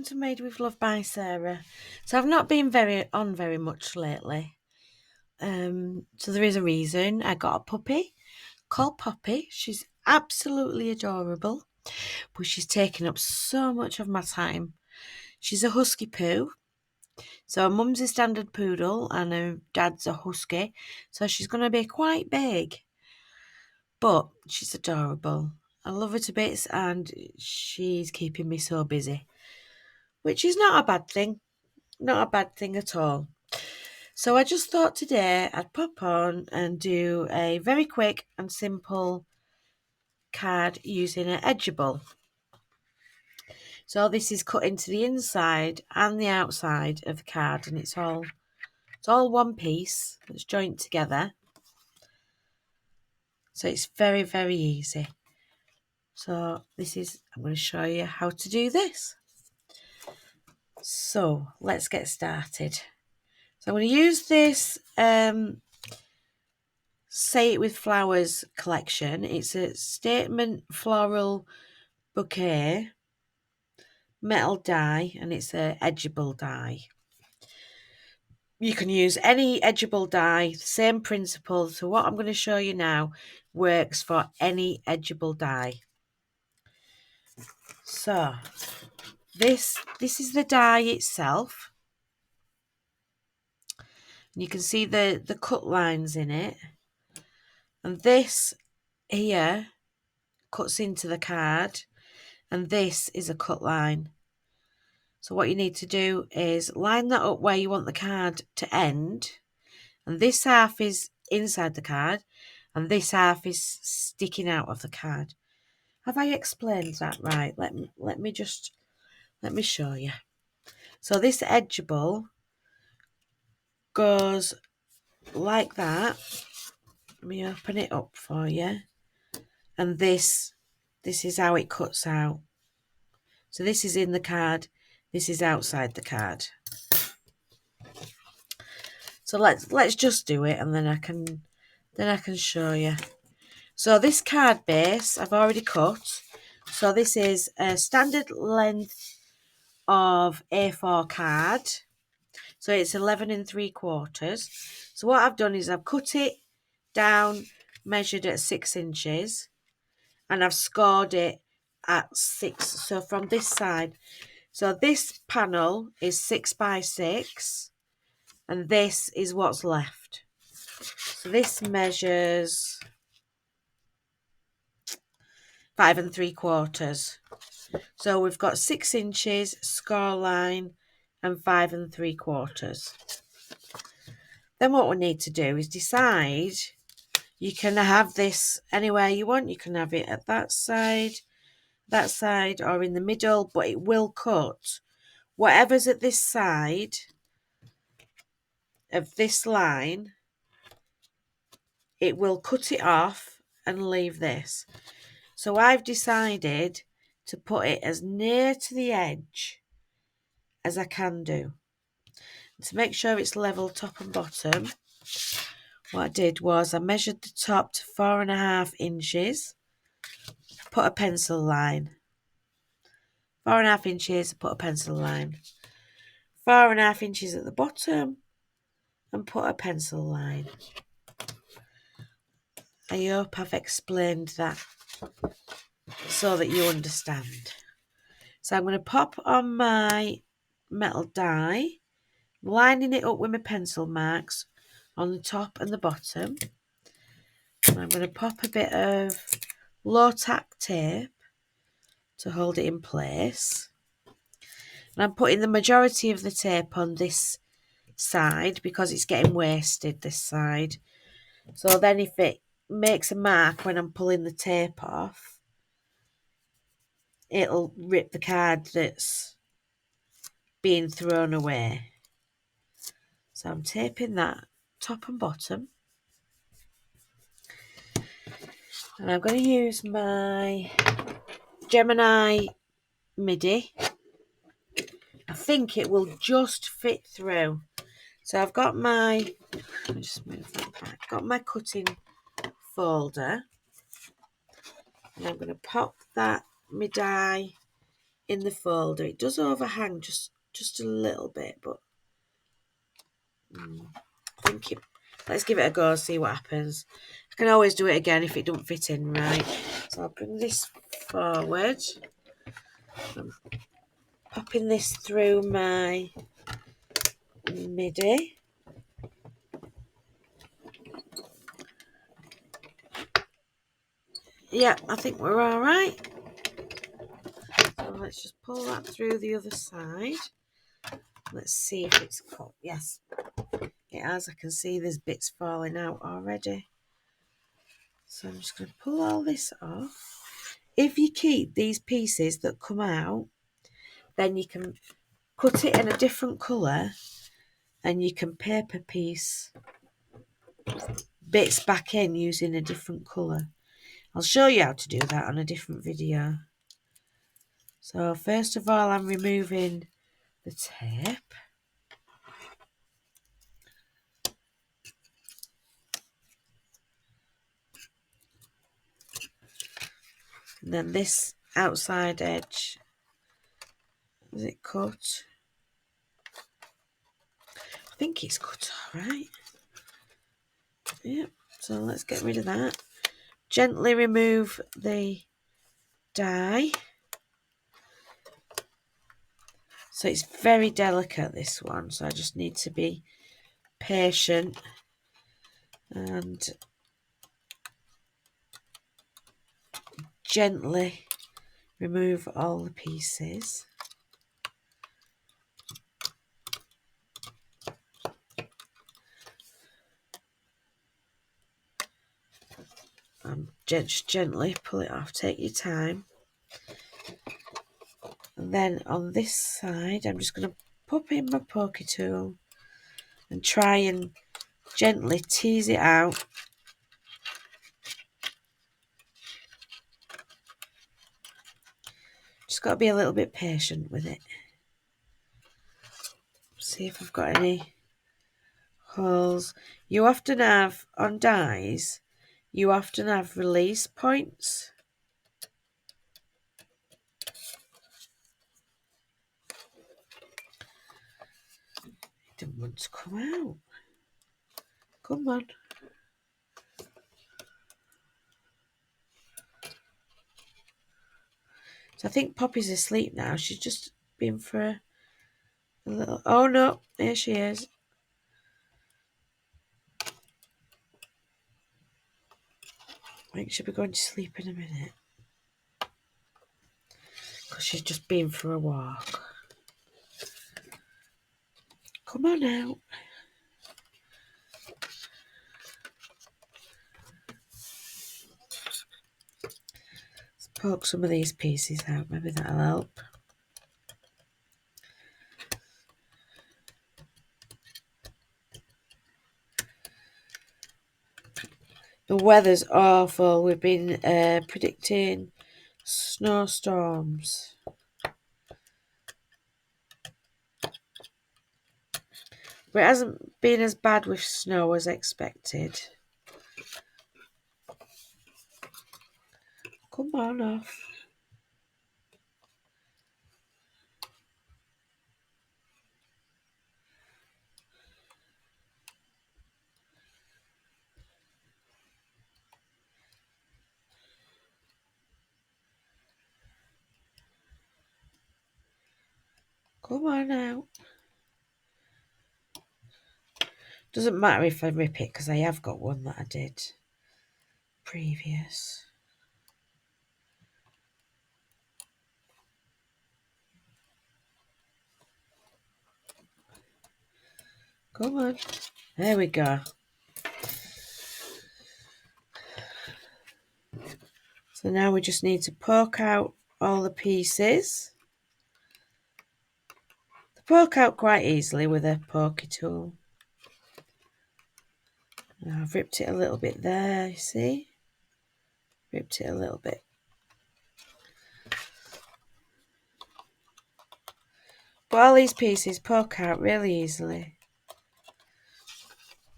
welcome to Made with Love by Sarah. So I've not been very much lately. So there is a reason. I got a puppy called Poppy. She's absolutely adorable, but she's taking up so much of my time. She's a husky poo. So her mum's a standard poodle and her dad's a husky. So she's going to be quite big, but she's adorable. I love her to bits and she's keeping me so busy, which is not a bad thing. Not a bad thing at all. So I just thought today I'd pop on and do a very quick and simple card using an edgeable. So this is cut into the inside and the outside of the card, and it's all one piece that's joined together. So it's very, very easy. So I'm going to show you how to do this. So let's get started. So I'm going to use this Say It With Flowers collection. It's a statement floral bouquet metal die, and it's a edgeable die. You can use any edgeable die, same principle. So what I'm going to show you now works for any edgeable die. So this is the die itself. And you can see the cut lines in it. And this here cuts into the card, and this is a cut line. So what you need to do is line that up where you want the card to end, and this half is inside the card, and this half is sticking out of the card. Have I explained that right? Let me show you. So this edgeable goes like that. Let me open it up for you. And this is how it cuts out. So this is in the card, this is outside the card. So let's just do it, and then I can show you. So this card base I've already cut. So this is a standard length of A4 card. So it's 11 3/4. So what I've done is I've cut it down, measured at 6 inches, and I've scored it at 6. So from this side, so this panel is 6 by 6, and this is what's left. So this measures 5 3/4. So we've got 6 inches score line and 5 3/4. Then what we need to do is decide. You can have this anywhere you want. You can have it at that side, or in the middle, but it will cut whatever's at this side of this line. It will cut it off and leave this. So I've decided to put it as near to the edge as I can do. To make sure it's level top and bottom, what I did was I measured the top to 4.5 inches, put a pencil line. 4.5 inches, put a pencil line. 4.5 inches at the bottom, and put a pencil line. I hope I've explained that so that you understand. So I'm going to pop on my metal die, lining it up with my pencil marks on the top and the bottom. And I'm going to pop a bit of low tack tape to hold it in place. And I'm putting the majority of the tape on this side because it's getting wasted, this side. So then if it makes a mark when I'm pulling the tape off, it'll rip the card that's being thrown away. So I'm taping that top and bottom. And I'm going to use my Gemini MIDI. I think it will just fit through. So I've got my, let me just move that back. Got my cutting folder. And I'm going to pop that my die in the folder. It does overhang just a little bit, but I think let's give it a go, see what happens. I can always do it again if it don't fit in right. So I'll bring this forward. I'm popping this through my MIDI. Yeah, I think we're all right. So let's just pull that through the other side. Let's see if it's cut. Yes, it has. I can see there's bits falling out already. So I'm just going to pull all this off. If you keep these pieces that come out, then you can put it in a different colour and you can paper piece bits back in using a different colour. I'll show you how to do that on a different video. So first of all, I'm removing the tape. And then this outside edge, is it cut? I think it's cut all right. Yep, so let's get rid of that. Gently remove the die. So it's very delicate, this one, so I just need to be patient and gently remove all the pieces. Just gently pull it off, take your time. And then on this side, I'm just going to pop in my pokey tool and try and gently tease it out. Just got to be a little bit patient with it. See if I've got any holes. You often have, on dies, you often have release points. It didn't want to come out. Come on. So I think Poppy's asleep now. She's just been for a little... Oh no, here she is. I think she'll be going to sleep in a minute. Because she's just been for a walk. Come on out. Let's poke some of these pieces out. Maybe that'll help. The weather's awful. We've been predicting snowstorms. But it hasn't been as bad with snow as expected. Come on off. Come on out. Doesn't matter if I rip it because I have got one that I did previous. Come on. There we go. So now we just need to poke out all the pieces. They poke out quite easily with a pokey tool. Now I've ripped it a little bit there, you see? Ripped it a little bit. But all these pieces poke out really easily.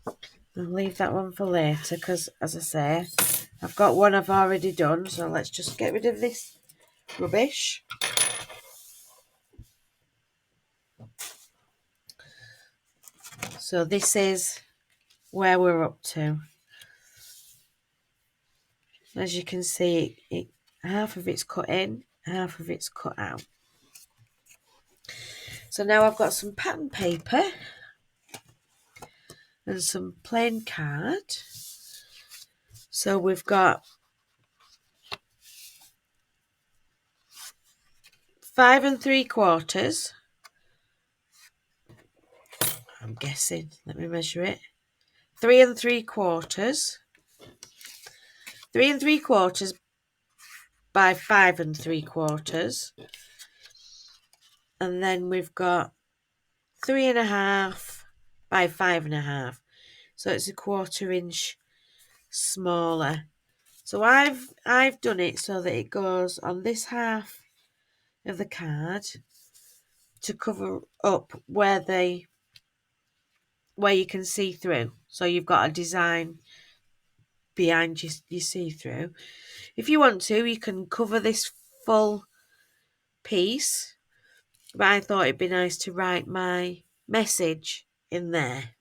I'll leave that one for later because, as I say, I've got one I've already done. So let's just get rid of this rubbish. So this is where we're up to. As you can see, half of it's cut in, half of it's cut out. So now I've got some pattern paper and some plain card. So we've got 5 3/4. I'm guessing. Let me measure it. 3 3/4. 3 3/4 by 5 3/4. And then we've got 3.5 by 5.5. So it's a 1/4 inch smaller. So I've done it so that it goes on this half of the card to cover up where you can see through. So you've got a design behind you see through. If you want to, you can cover this full piece, but I thought it'd be nice to write my message in there.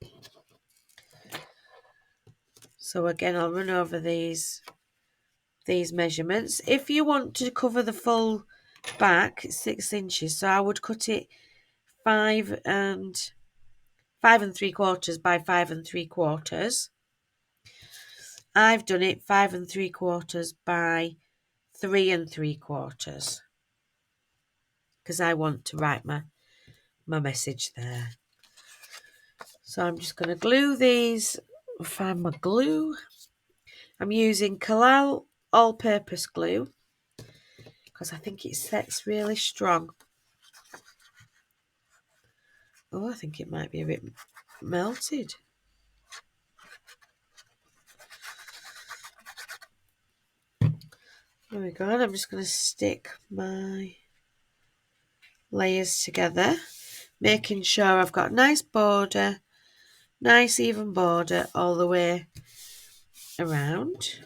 So again, I'll run over these measurements. If you want to cover the full back, it's 6 inches, so I would cut it 5 3/4 by 5 3/4. I've done it 5 3/4 by 3 3/4 because I want to write my message there. So I'm just going to glue these. Find my glue. I'm using Kalal all-purpose glue because I think it sets really strong. Oh, I think it might be a bit melted. There we go. And I'm just going to stick my layers together, making sure I've got a nice border, nice even border all the way around.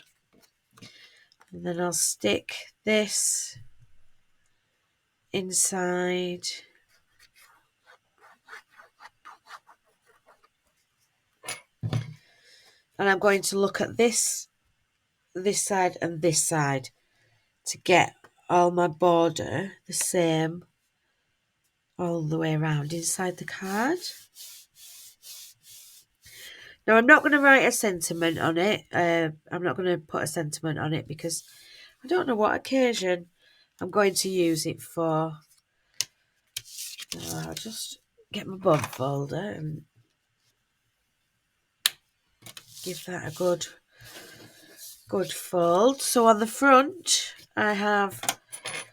And then I'll stick this inside. And I'm going to look at this side and this side to get all my border the same all the way around inside the card. Now I'm not going to write a sentiment on it. I'm not going to put a sentiment on it because I don't know what occasion I'm going to use it for. I'll just get my bond folder and give that a good fold. So on the front I have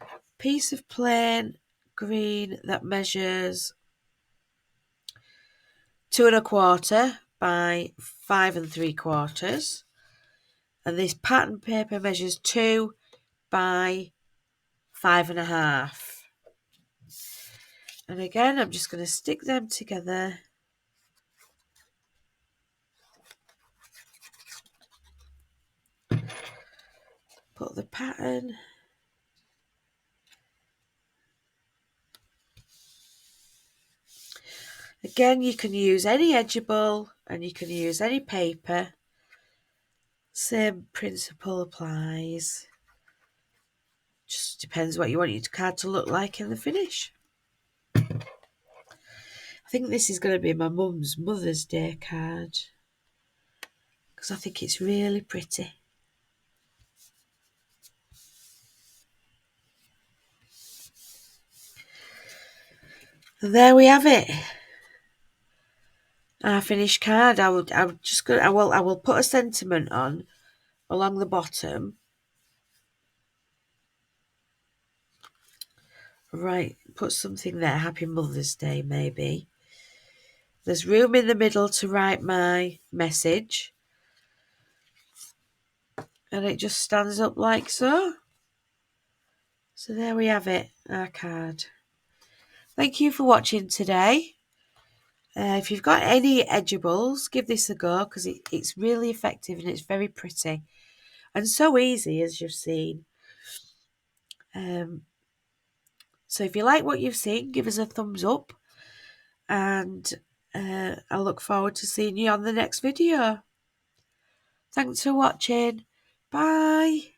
a piece of plain green that measures 2 1/4 by 5 3/4, and this pattern paper measures 2 by 5.5. And again, I'm just going to stick them together. Put the pattern. Again, you can use any edgeable and you can use any paper. Same principle applies. Just depends what you want your card to look like in the finish. I think this is going to be my mum's Mother's Day card because I think it's really pretty. And there we have it. Our finished card. I will put a sentiment on along the bottom. Right, put something there. Happy Mother's Day, maybe. There's room in the middle to write my message. And it just stands up like so. So there we have it, our card. Thank you for watching today. If you've got any edgeables, give this a go because it's really effective and it's very pretty. And so easy, as you've seen. So if you like what you've seen, give us a thumbs up. And I look forward to seeing you on the next video. Thanks for watching. Bye.